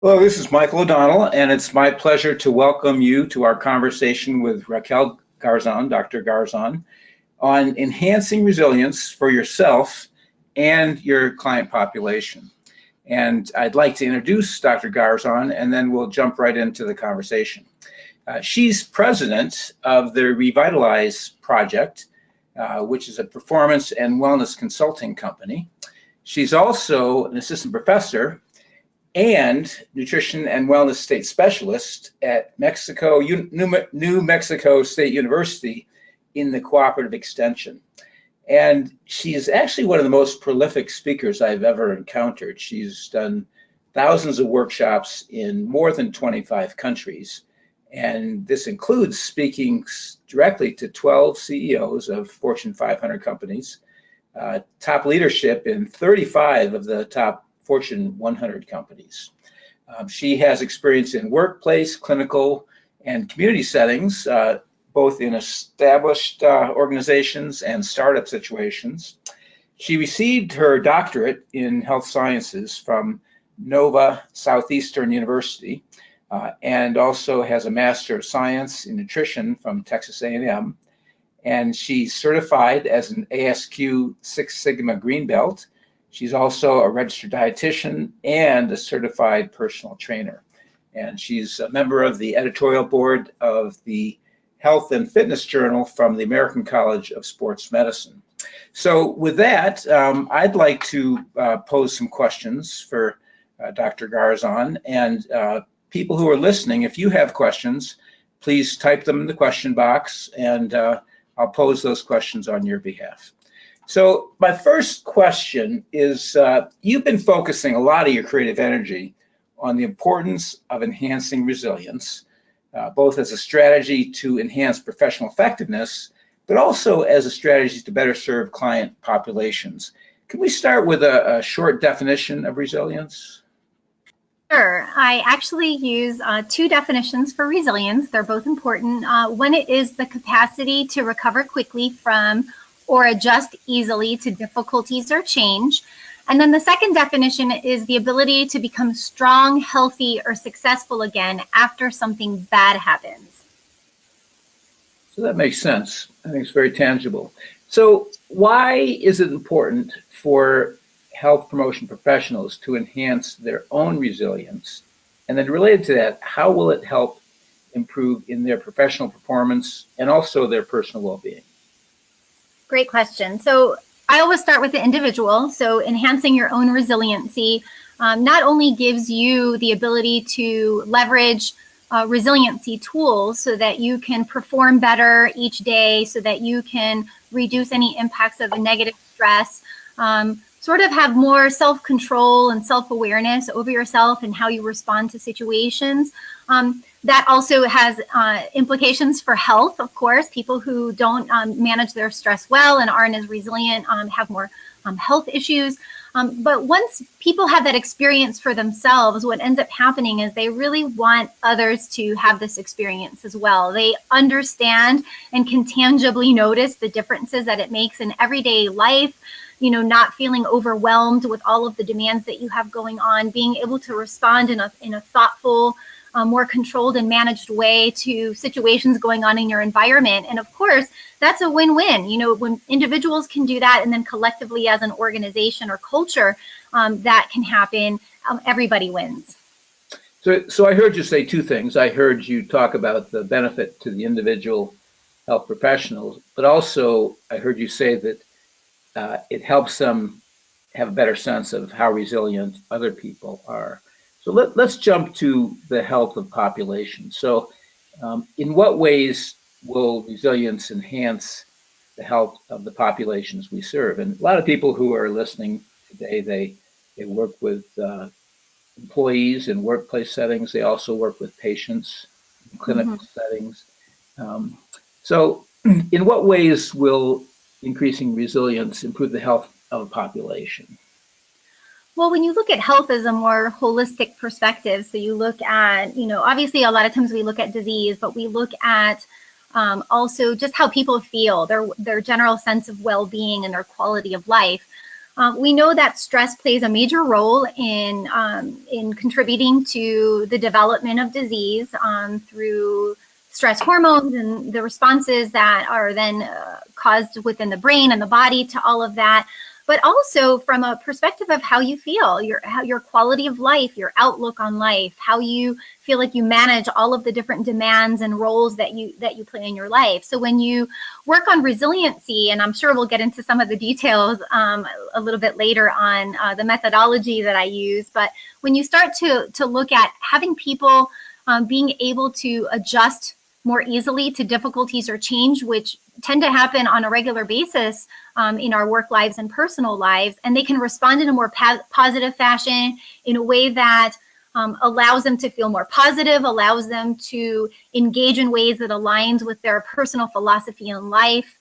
Hello, this is Michael O'Donnell, and it's my pleasure to welcome you to our conversation with Raquel Garzon, Dr. Garzon, on enhancing resilience for yourself and your client population. And I'd like to introduce Dr. Garzon, and then we'll jump right into the conversation. She's president of the Revitalize project, which is a performance and wellness consulting company. She's also an assistant professor and nutrition and wellness state specialist at New Mexico State University in the cooperative extension. And she is actually one of the most prolific speakers I've ever encountered. She's done thousands of workshops in more than 25 countries. And this includes speaking directly to 12 CEOs of Fortune 500 companies, top leadership in 35 of the top Fortune 100 companies. She has experience in workplace, clinical, and community settings, both in established organizations and startup situations. She received her doctorate in health sciences from Nova Southeastern University, and also has a Master of Science in Nutrition from Texas A&M. And she's certified as an ASQ Six Sigma Green Belt. She's also a registered dietitian and a certified personal trainer. And she's a member of the editorial board of the Health and Fitness Journal from the American College of Sports Medicine. So with that, I'd like to pose some questions for Dr. Garzon. And people who are listening, if you have questions, please type them in the question box, and I'll pose those questions on your behalf. So my first question is, you've been focusing a lot of your creative energy on the importance of enhancing resilience, both as a strategy to enhance professional effectiveness, but also as a strategy to better serve client populations. Can we start with a short definition of resilience? Sure. I actually use two definitions for resilience. They're both important. One is the capacity to recover quickly from or adjust easily to difficulties or change. And then the second definition is the ability to become strong, healthy, or successful again after something bad happens. So that makes sense. I think it's very tangible. So why is it important for health promotion professionals to enhance their own resilience? And then related to that, how will it help improve in their professional performance and also their personal well-being? Great question. So I always start with the individual. So enhancing your own resiliency not only gives you the ability to leverage resiliency tools so that you can perform better each day, so that you can reduce any impacts of a negative stress, sort of have more self-control and self-awareness over yourself and how you respond to situations. That also has implications for health, of course. People who don't manage their stress well and aren't as resilient have more health issues. But once people have that experience for themselves, what ends up happening is they really want others to have this experience as well. They understand and can tangibly notice the differences that it makes in everyday life, you know, not feeling overwhelmed with all of the demands that you have going on, being able to respond in a thoughtful, more controlled and managed way to situations going on in your environment. And of course, that's a win-win. You know, when individuals can do that and then collectively as an organization or culture, that can happen, everybody wins. So I heard you say two things. I heard you talk about the benefit to the individual health professionals, but also I heard you say that it helps them have a better sense of how resilient other people are. So let's jump to the health of populations. So in what ways will resilience enhance the health of the populations we serve? And a lot of people who are listening today, they work with employees in workplace settings. They also work with patients in clinical settings. So in what ways will increasing resilience improve the health of a population? Well, when you look at health as a more holistic perspective, so you look at, you know, obviously a lot of times we look at disease, but we look at also just how people feel, their general sense of well-being and their quality of life. We know that stress plays a major role in contributing to the development of disease through stress hormones and the responses that are then caused within the brain and the body to all of that, but also from a perspective of how you feel, your quality of life, your outlook on life, how you feel like you manage all of the different demands and roles that you play in your life. So when you work on resiliency, and I'm sure we'll get into some of the details a little bit later on the methodology that I use, but when you start to look at having people being able to adjust more easily to difficulties or change, which tend to happen on a regular basis in our work lives and personal lives, and they can respond in a more positive fashion, in a way that allows them to feel more positive, allows them to engage in ways that aligns with their personal philosophy in life,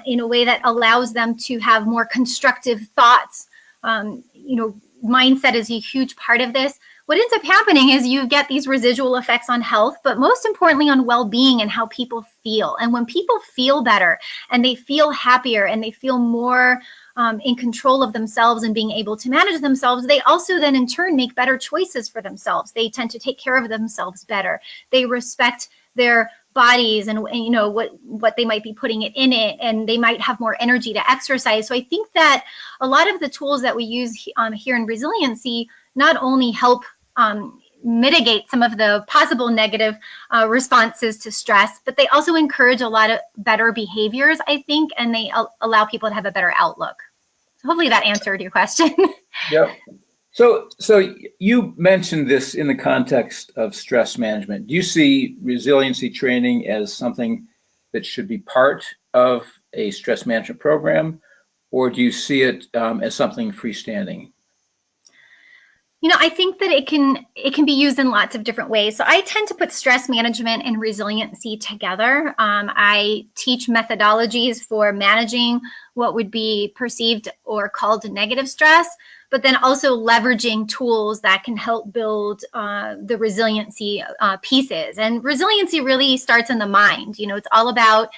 in a way that allows them to have more constructive thoughts. Mindset is a huge part of this. What ends up happening is you get these residual effects on health, but most importantly on well-being and how people feel. And when people feel better and they feel happier and they feel more in control of themselves and being able to manage themselves, they also then in turn make better choices for themselves. They tend to take care of themselves better. They respect their bodies and what they might be putting in it, and they might have more energy to exercise. So I think that a lot of the tools that we use here in resiliency not only help mitigate some of the possible negative responses to stress, but they also encourage a lot of better behaviors, I think, and they allow people to have a better outlook. So hopefully that answered your question. Yep. So you mentioned this in the context of stress management. Do you see resiliency training as something that should be part of a stress management program, or do you see it as something freestanding? I think that it can be used in lots of different ways. So I tend to put stress management and resiliency together. I teach methodologies for managing what would be perceived or called negative stress, but then also leveraging tools that can help build the resiliency pieces. And resiliency really starts in the mind. It's all about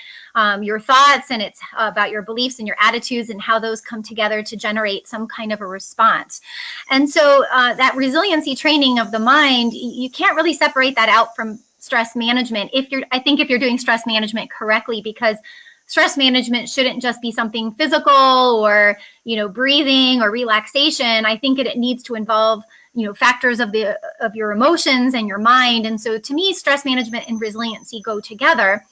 your thoughts, and it's about your beliefs and your attitudes and how those come together to generate some kind of a response. And so that resiliency training of the mind, you can't really separate that out from stress management I think if you're doing stress management correctly, because stress management shouldn't just be something physical or breathing or relaxation. I think it needs to involve factors of your emotions and your mind. And so to me, stress management and resiliency go together.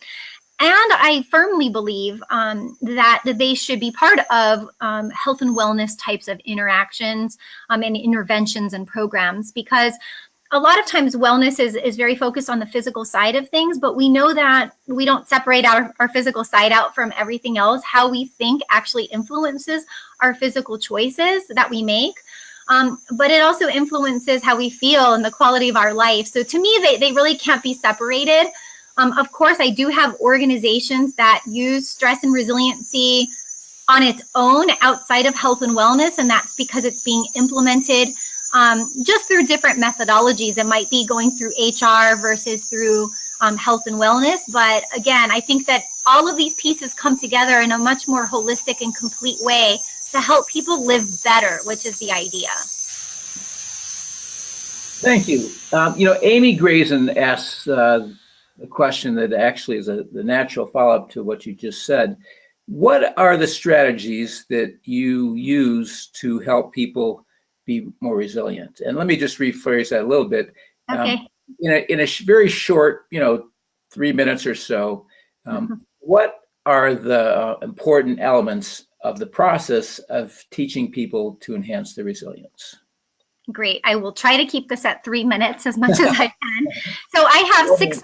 And I firmly believe that they should be part of health and wellness types of interactions and interventions and programs, because a lot of times wellness is very focused on the physical side of things, but we know that we don't separate our physical side out from everything else. How we think actually influences our physical choices that we make. But it also influences how we feel and the quality of our life. So to me, they really can't be separated. Of course, I do have organizations that use stress and resiliency on its own outside of health and wellness, and that's because it's being implemented just through different methodologies. It might be going through HR versus through health and wellness. But again, I think that all of these pieces come together in a much more holistic and complete way to help people live better, which is the idea. Thank you. Amy Grayson asks a question that actually is the natural follow-up to what you just said. What are the strategies that you use to help people be more resilient? And let me just rephrase that a little bit. Okay. In a very short, 3 minutes or so, what are the important elements of the process of teaching people to enhance their resilience? Great. I will try to keep this at 3 minutes as much as I can. So I have six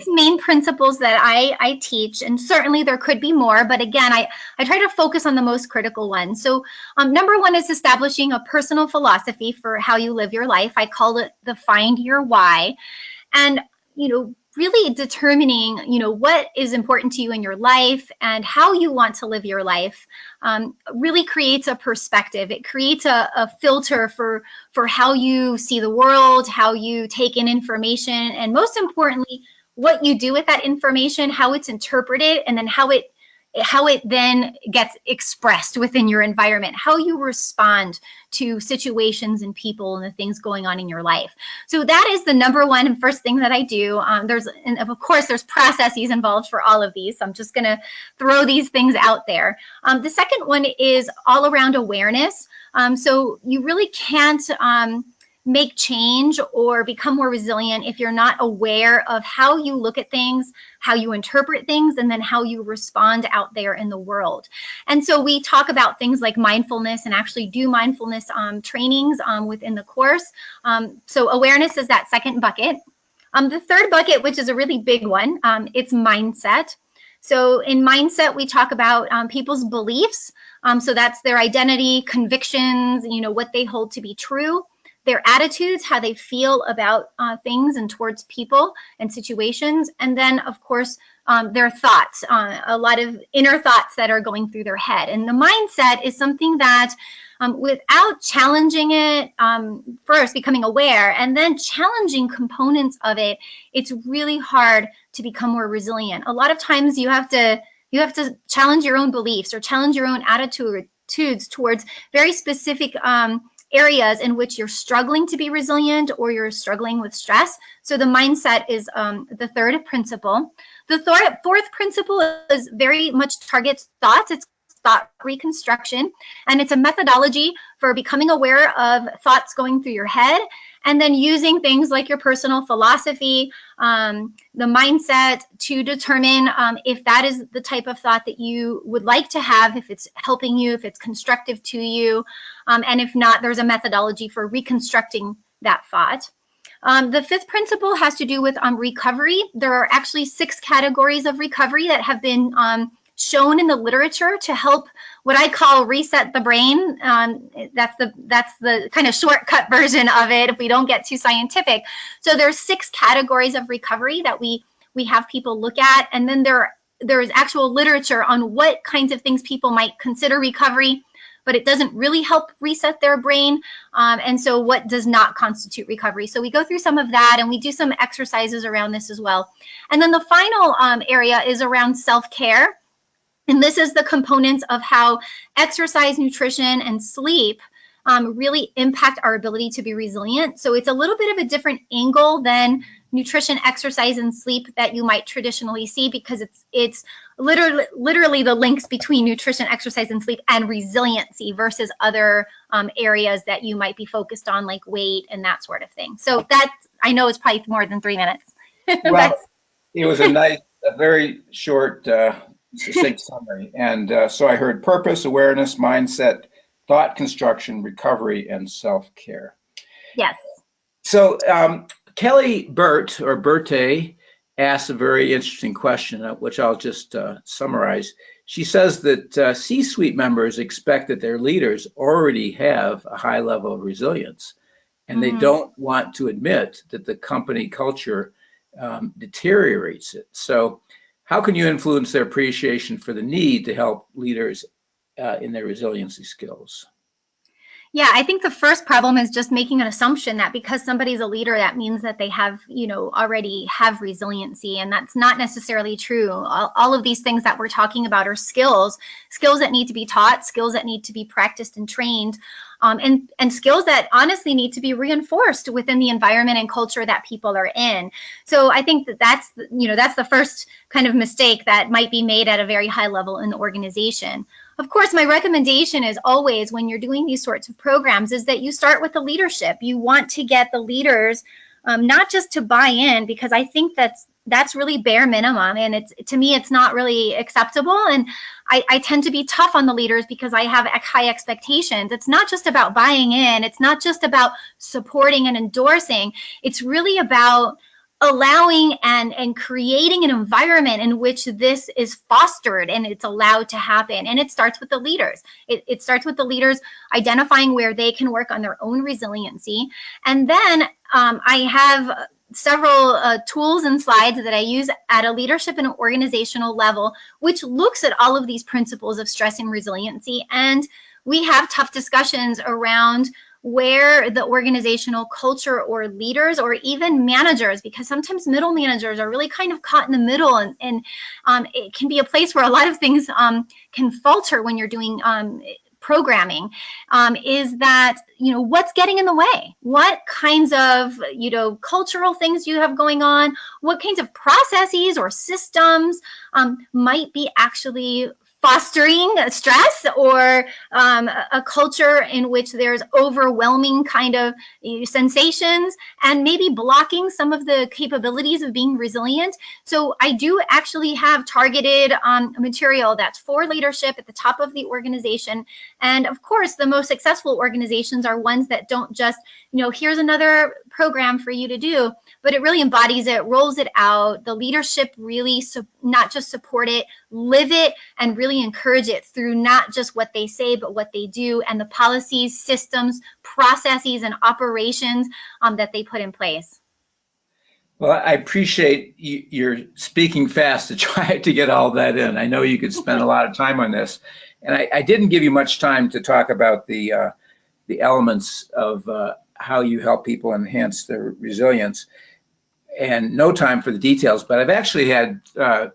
main principles that I teach, and certainly there could be more, but again, I try to focus on the most critical ones. So number one is establishing a personal philosophy for how you live your life. I call it the find your why. And, really determining, what is important to you in your life and how you want to live your life really creates a perspective. It creates a filter for how you see the world, how you take in information, and most importantly, what you do with that information, how it's interpreted, and then how it how it then gets expressed within your environment, how you respond to situations and people and the things going on in your life. So that is the number one and first thing that I do. And of course, there's processes involved for all of these. So I'm just going to throw these things out there. The second one is all around awareness. So you really can't make change or become more resilient if you're not aware of how you look at things, how you interpret things, and then how you respond out there in the world. And so we talk about things like mindfulness and actually do mindfulness trainings within the course. So awareness is that second bucket. The third bucket, which is a really big one, it's mindset. So in mindset, we talk about people's beliefs. So that's their identity, convictions, what they hold to be true, their attitudes, how they feel about things and towards people and situations. And then, of course, their thoughts, a lot of inner thoughts that are going through their head. And the mindset is something that without challenging it, first becoming aware and then challenging components of it, it's really hard to become more resilient. A lot of times you have to challenge your own beliefs or challenge your own attitudes towards very specific areas in which you're struggling to be resilient or you're struggling with stress. So the mindset is the third principle. The fourth principle is very much targets thoughts. It's thought reconstruction, and it's a methodology for becoming aware of thoughts going through your head and then using things like your personal philosophy, the mindset to determine if that is the type of thought that you would like to have, if it's helping you, if it's constructive to you, and if not, there's a methodology for reconstructing that thought. The fifth principle has to do with recovery. There are actually 6 categories of recovery that have been shown in the literature to help what I call reset the brain. That's the kind of shortcut version of it if we don't get too scientific. So there's 6 categories of recovery that we have people look at, and then there is actual literature on what kinds of things people might consider recovery, but it doesn't really help reset their brain. And so what does not constitute recovery? So we go through some of that and we do some exercises around this as well. And then the final area is around self-care. And this is the components of how exercise, nutrition, and sleep really impact our ability to be resilient. So it's a little bit of a different angle than nutrition, exercise, and sleep that you might traditionally see, because it's literally the links between nutrition, exercise, and sleep and resiliency versus other areas that you might be focused on, like weight and that sort of thing. So that, I know, is probably more than 3 minutes. Well, it was a very short, succinct summary. And so I heard purpose, awareness, mindset, thought construction, recovery, and self-care. Yes. So Kelly Berthe asked a very interesting question, which I'll just summarize. She says that C-suite members expect that their leaders already have a high level of resilience, and they don't want to admit that the company culture deteriorates it. So how can you influence their appreciation for the need to help leaders in their resiliency skills? Yeah, I think the first problem is just making an assumption that because somebody's a leader, that means that they have, already have resiliency. And that's not necessarily true. All of these things that we're talking about are skills that need to be taught, skills that need to be practiced and trained, and skills that honestly need to be reinforced within the environment and culture that people are in. So I think that's the first kind of mistake that might be made at a very high level in the organization. Of course, my recommendation is always, when you're doing these sorts of programs, is that you start with the leadership. You want to get the leaders not just to buy in, because I think that's really bare minimum, and to me it's not really acceptable. And I tend to be tough on the leaders because I have high expectations. It's not just about buying in. It's not just about supporting and endorsing. It's really about allowing and creating an environment in which this is fostered and it's allowed to happen. And it starts with the leaders. It starts with the leaders identifying where they can work on their own resiliency. And then I have several tools and slides that I use at a leadership and organizational level, which looks at all of these principles of stress and resiliency. And we have tough discussions around where the organizational culture or leaders or even managers, because sometimes middle managers are really kind of caught in the middle, and it can be a place where a lot of things can falter when you're doing programming, is that, what's getting in the way? What kinds of, cultural things you have going on? What kinds of processes or systems might be actually fostering stress or a culture in which there's overwhelming kind of sensations and maybe blocking some of the capabilities of being resilient. So I do actually have targeted material that's for leadership at the top of the organization. And of course, the most successful organizations are ones that don't just, here's another program for you to do, but it really embodies it, rolls it out. The leadership really not just support it, live it, and really encourage it through not just what they say, but what they do, and the policies, systems, processes, and operations that they put in place. Well, I appreciate you're speaking fast to try to get all that in. I know you could spend a lot of time on this. And I didn't give you much time to talk about the elements of how you help people enhance their resilience, and no time for the details. But I've actually had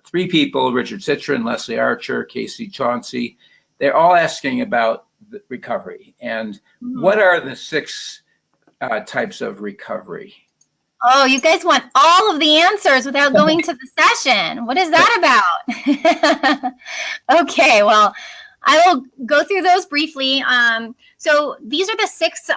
3 people, Richard Citron, Leslie Archer, Casey Chauncey. They're all asking about the recovery. And what are the 6 types of recovery? Oh, you guys want all of the answers without going to the session. What is that about? Okay, well, I will go through those briefly. So these are the 6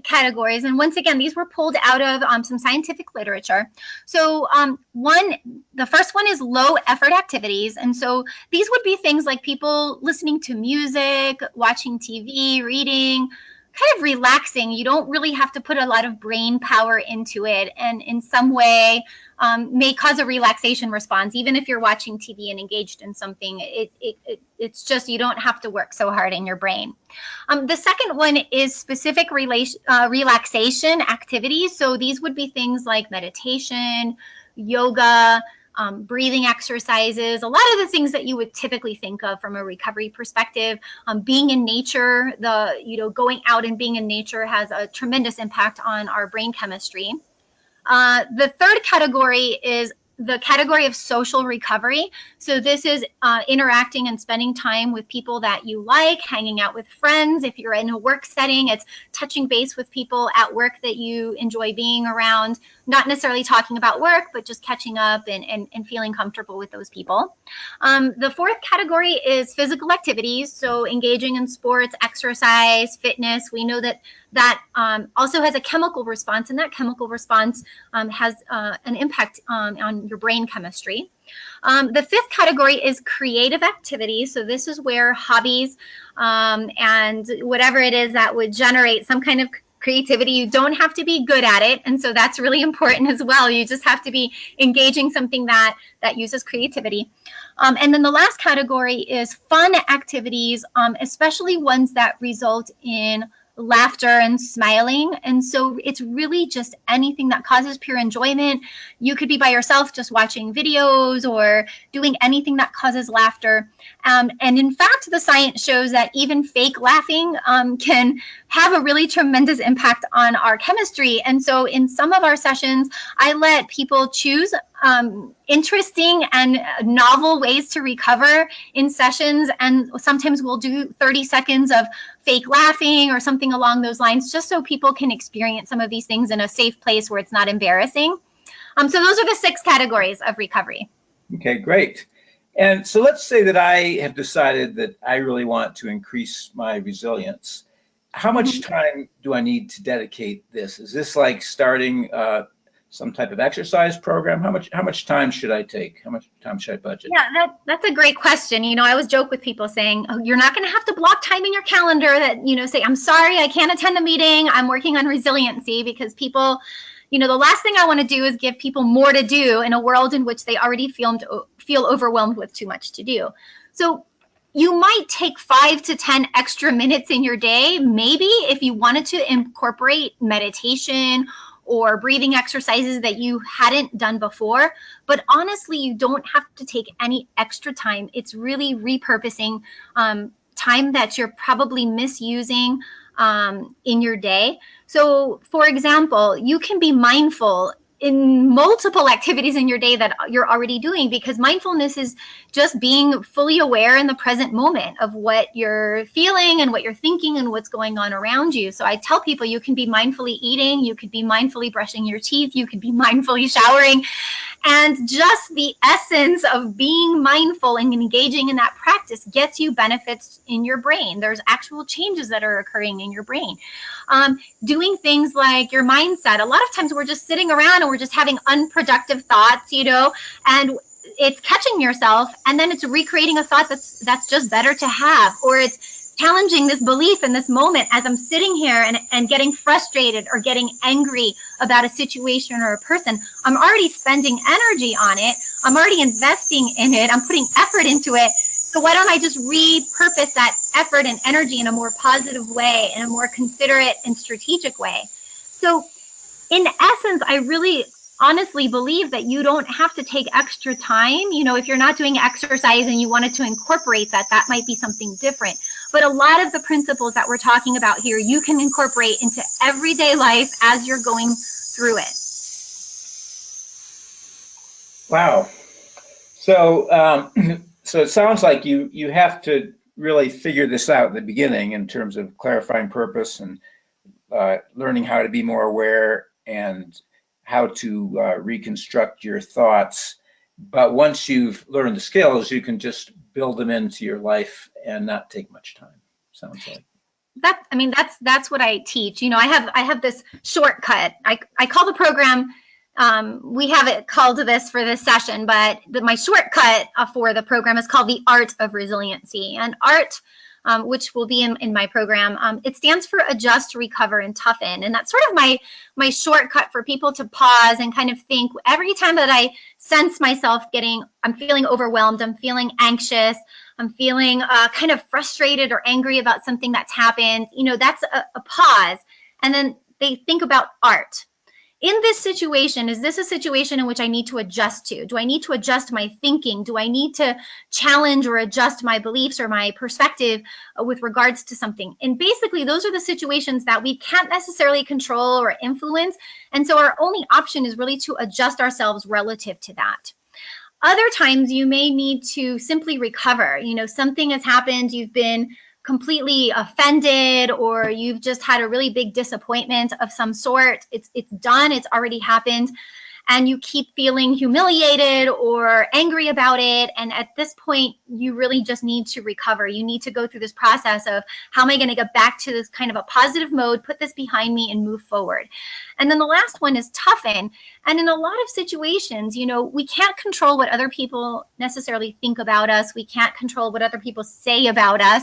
categories. And once again, these were pulled out of some scientific literature. So the first one is low effort activities. And so these would be things like people listening to music, watching TV, reading, kind of relaxing. You don't really have to put a lot of brain power into it, and in some way may cause a relaxation response. Even if you're watching TV and engaged in something, it's just, you don't have to work so hard in your brain. The second one is specific relaxation activities. So these would be things like meditation, yoga, breathing exercises, a lot of the things that you would typically think of from a recovery perspective. Being in nature, going out and being in nature has a tremendous impact on our brain chemistry. The third category is the category of social recovery. So this is interacting and spending time with people that you like, hanging out with friends. If you're in a work setting, it's touching base with people at work that you enjoy being around, not necessarily talking about work, but just catching up and feeling comfortable with those people. The fourth category is physical activities. So engaging in sports, exercise, fitness. We know that also has a chemical response, and that chemical response has an impact on your brain chemistry. The fifth category is creative activities. So this is where hobbies and whatever it is that would generate some kind of creativity. You don't have to be good at it, and so that's really important as well. You just have to be engaging something that uses creativity. And then the last category is fun activities, especially ones that result in laughter and smiling. And so it's really just anything that causes pure enjoyment. You could be by yourself just watching videos or doing anything that causes laughter. And in fact, the science shows that even fake laughing can have a really tremendous impact on our chemistry. And so in some of our sessions, I let people choose interesting and novel ways to recover in sessions. And sometimes we'll do 30 seconds of fake laughing or something along those lines, just so people can experience some of these things in a safe place where it's not embarrassing. So those are the 6 categories of recovery. Okay, great. And so let's say that I have decided that I really want to increase my resilience. How much time do I need to dedicate this? Is this like starting some type of exercise program? How much time should I take? How much time should I budget? Yeah, that's a great question. I always joke with people saying, oh, you're not going to have to block time in your calendar that, say, I'm sorry, I can't attend a meeting. I'm working on resiliency, because people, the last thing I want to do is give people more to do in a world in which they already feel overwhelmed with too much to do. So you might take 5 to 10 extra minutes in your day, maybe, if you wanted to incorporate meditation or breathing exercises that you hadn't done before. But honestly, you don't have to take any extra time. It's really repurposing time that you're probably misusing in your day. So, for example, you can be mindful in multiple activities in your day that you're already doing, because mindfulness is just being fully aware in the present moment of what you're feeling and what you're thinking and what's going on around you. So I tell people you can be mindfully eating, you could be mindfully brushing your teeth, you could be mindfully showering. And just the essence of being mindful and engaging in that practice gets you benefits in your brain. There's actual changes that are occurring in your brain. Doing things like your mindset. A lot of times we're just sitting around and we're just having unproductive thoughts, and it's catching yourself, and then it's recreating a thought that's just better to have, or it's challenging this belief in this moment as I'm sitting here and getting frustrated or getting angry about a situation or a person. I'm already spending energy on it. I'm already investing in it. I'm putting effort into it. So why don't I just repurpose that effort and energy in a more positive way, in a more considerate and strategic way? So in essence, I really honestly believe that you don't have to take extra time. If you're not doing exercise and you wanted to incorporate that, that might be something different. But a lot of the principles that we're talking about here, you can incorporate into everyday life as you're going through it. Wow. So, so it sounds like you have to really figure this out at the beginning in terms of clarifying purpose and learning how to be more aware and how to reconstruct your thoughts. But once you've learned the skills, you can just build them into your life and not take much time. Sounds like. That's what I teach. I have this shortcut. I call the program. We have it called this for this session, but my shortcut for the program is called the Art of Resiliency. And art, which will be in my program, it stands for adjust, recover, and toughen. And that's sort of my shortcut for people to pause and kind of think. Every time that I sense myself I'm feeling overwhelmed, I'm feeling anxious, I'm feeling kind of frustrated or angry about something that's happened, that's a pause. And then they think about art. In this situation, is this a situation in which I need to adjust to? Do I need to adjust my thinking? Do I need to challenge or adjust my beliefs or my perspective with regards to something? And basically, those are the situations that we can't necessarily control or influence. And so our only option is really to adjust ourselves relative to that. Other times you may need to simply recover. Something has happened, you've been completely offended, or you've just had a really big disappointment of some sort. It's done, it's already happened, and you keep feeling humiliated or angry about it. And at this point, you really just need to recover. You need to go through this process of, how am I going to get back to this kind of a positive mode, put this behind me, and move forward. And then the last one is toughen. And in a lot of situations, we can't control what other people necessarily think about us. We can't control what other people say about us.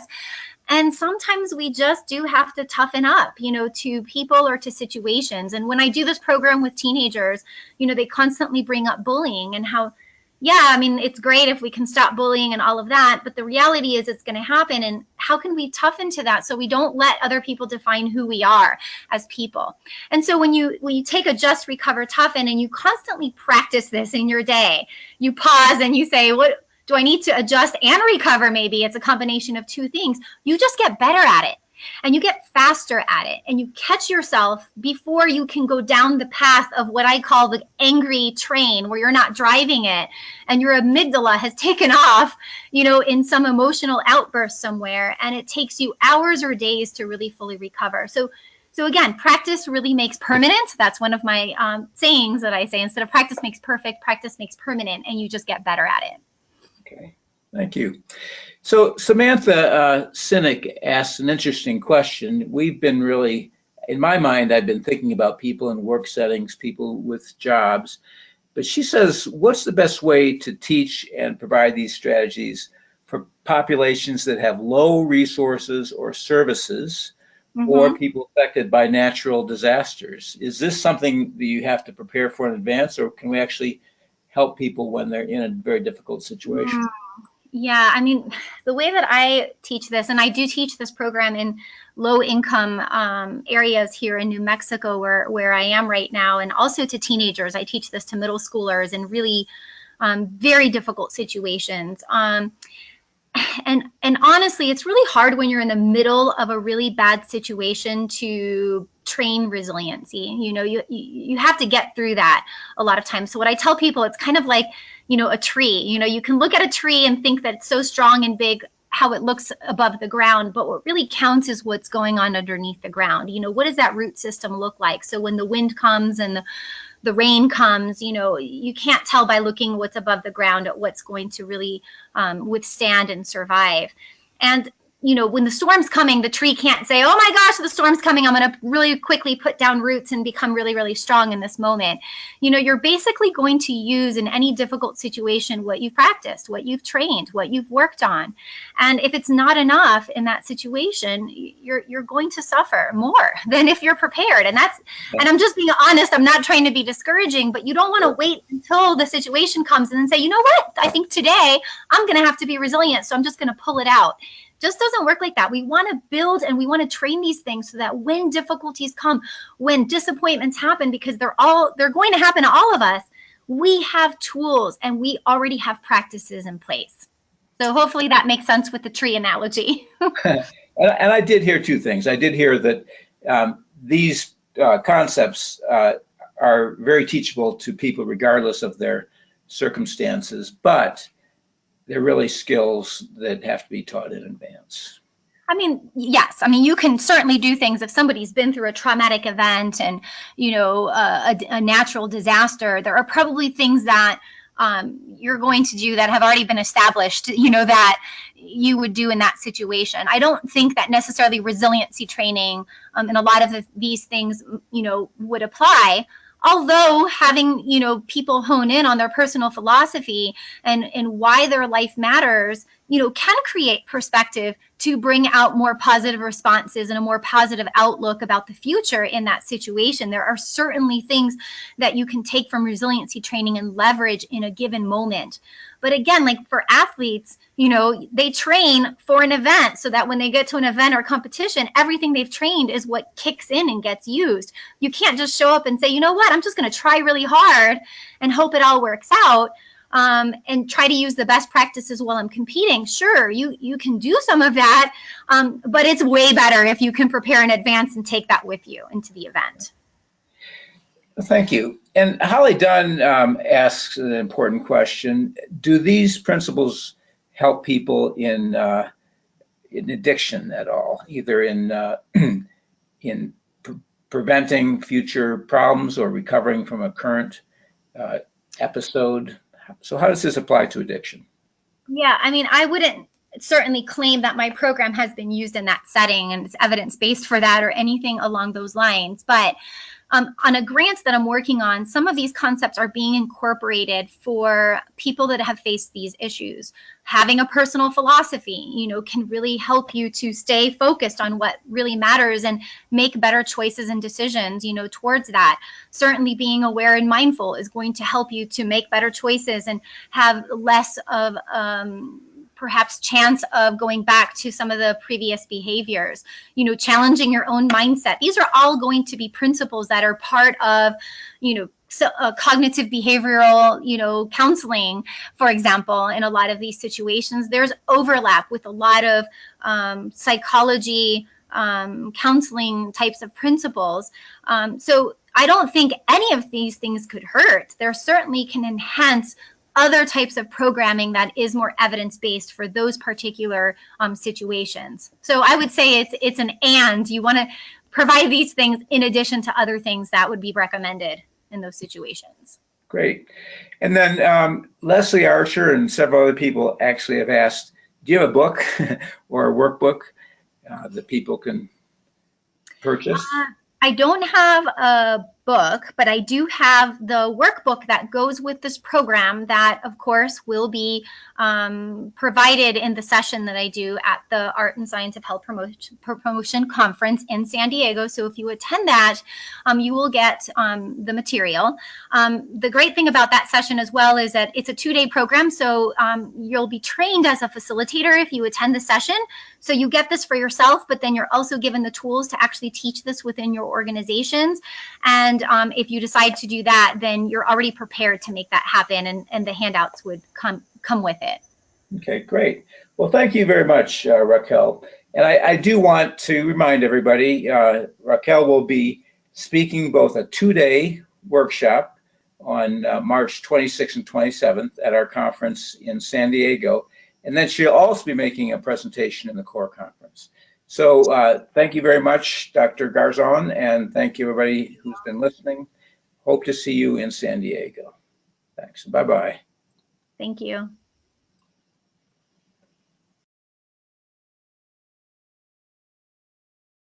And sometimes we just do have to toughen up, to people or to situations. And when I do this program with teenagers, they constantly bring up bullying and how, it's great if we can stop bullying and all of that. But the reality is it's going to happen. And how can we toughen to that so we don't let other people define who we are as people? And so when you take adjust, recover, toughen, and you constantly practice this in your day, you pause and you say, what do I need to adjust and recover? Maybe it's a combination of two things. You just get better at it, and you get faster at it, and you catch yourself before you can go down the path of what I call the angry train, where you're not driving it and your amygdala has taken off, in some emotional outburst somewhere, and it takes you hours or days to really fully recover. So again, practice really makes permanent. That's one of my sayings that I say. Instead of practice makes perfect, practice makes permanent, and you just get better at it. Okay, thank you. So Samantha Cynic asked an interesting question. We've been really, in my mind, I've been thinking about people in work settings, people with jobs, but she says, what's the best way to teach and provide these strategies for populations that have low resources or services, or people affected by natural disasters? Is this something that you have to prepare for in advance, or can we actually help people when they're in a very difficult situation? Yeah, the way that I teach this, and I do teach this program in low income areas here in New Mexico, where I am right now, and also to teenagers. I teach this to middle schoolers in really very difficult situations. and honestly, it's really hard when you're in the middle of a really bad situation to train resiliency. You have to get through that a lot of times. So what I tell people, it's kind of like, a tree. You can look at a tree and think that it's so strong and big how it looks above the ground, but what really counts is what's going on underneath the ground. What does that root system look like? So when the wind comes and the rain comes, you can't tell by looking what's above the ground at what's going to really withstand and survive. And when the storm's coming, the tree can't say, oh my gosh, the storm's coming, I'm going to really quickly put down roots and become really, really strong in this moment. You're basically going to use in any difficult situation what you've practiced, what you've trained, what you've worked on. And if it's not enough in that situation, you're going to suffer more than if you're prepared. And I'm just being honest, I'm not trying to be discouraging, but you don't want to wait until the situation comes and then say, you know what, I think today I'm going to have to be resilient, so I'm just going to pull it out. Just doesn't work like that. We want to build and we want to train these things so that when difficulties come, when disappointments happen, because they're going to happen to all of us, we have tools and we already have practices in place. So hopefully that makes sense with the tree analogy. And I did hear two things. I did hear that these concepts are very teachable to people regardless of their circumstances, but they're really skills that have to be taught in advance. Yes. You can certainly do things if somebody's been through a traumatic event and, a natural disaster. There are probably things that you're going to do that have already been established, that you would do in that situation. I don't think that necessarily resiliency training and a lot of these things, would apply. Although having, people hone in on their personal philosophy and why their life matters, can create perspective to bring out more positive responses and a more positive outlook about the future in that situation. There are certainly things that you can take from resiliency training and leverage in a given moment. But again, like for athletes, they train for an event so that when they get to an event or competition, everything they've trained is what kicks in and gets used. You can't just show up and say, you know what, I'm just going to try really hard and hope it all works out. And try to use the best practices while I'm competing. Sure, you can do some of that, but it's way better if you can prepare in advance and take that with you into the event. Thank you. And Holly Dunn asks an important question. Do these principles help people in addiction at all, either in preventing future problems or recovering from a current episode? So how does this apply to addiction? Yeah, I wouldn't certainly claim that my program has been used in that setting and it's evidence-based for that or anything along those lines. But on a grant that I'm working on, some of these concepts are being incorporated for people that have faced these issues. Having a personal philosophy, can really help you to stay focused on what really matters and make better choices and decisions, towards that. Certainly being aware and mindful is going to help you to make better choices and have less of perhaps chance of going back to some of the previous behaviors, challenging your own mindset. These are all going to be principles that are part of, cognitive behavioral, counseling, for example. In a lot of these situations, there's overlap with a lot of psychology, counseling types of principles. So I don't think any of these things could hurt. There certainly can enhance other types of programming that is more evidence-based for those particular situations. So I would say it's an and. You want to provide these things in addition to other things that would be recommended in those situations. Great. And then Leslie Archer and several other people actually have asked, do you have a book or a workbook that people can purchase? I don't have a book, but I do have the workbook that goes with this program that, of course, will be provided in the session that I do at the Art and Science of Health Promotion Conference in San Diego. So if you attend that, you will get the material. The great thing about that session as well is that it's a 2-day program. So you'll be trained as a facilitator if you attend the session. So you get this for yourself, but then you're also given the tools to actually teach this within your organizations. And if you decide to do that, then you're already prepared to make that happen, and the handouts would come with it. Okay, great. Well, thank you very much, Raquel. And I do want to remind everybody, Raquel will be speaking both a two-day workshop on March 26th and 27th at our conference in San Diego. And then she'll also be making a presentation in the core conference. So thank you very much, Dr. Garzon, and thank you everybody who's been listening. Hope to see you in San Diego. Thanks. Bye-bye. Thank you.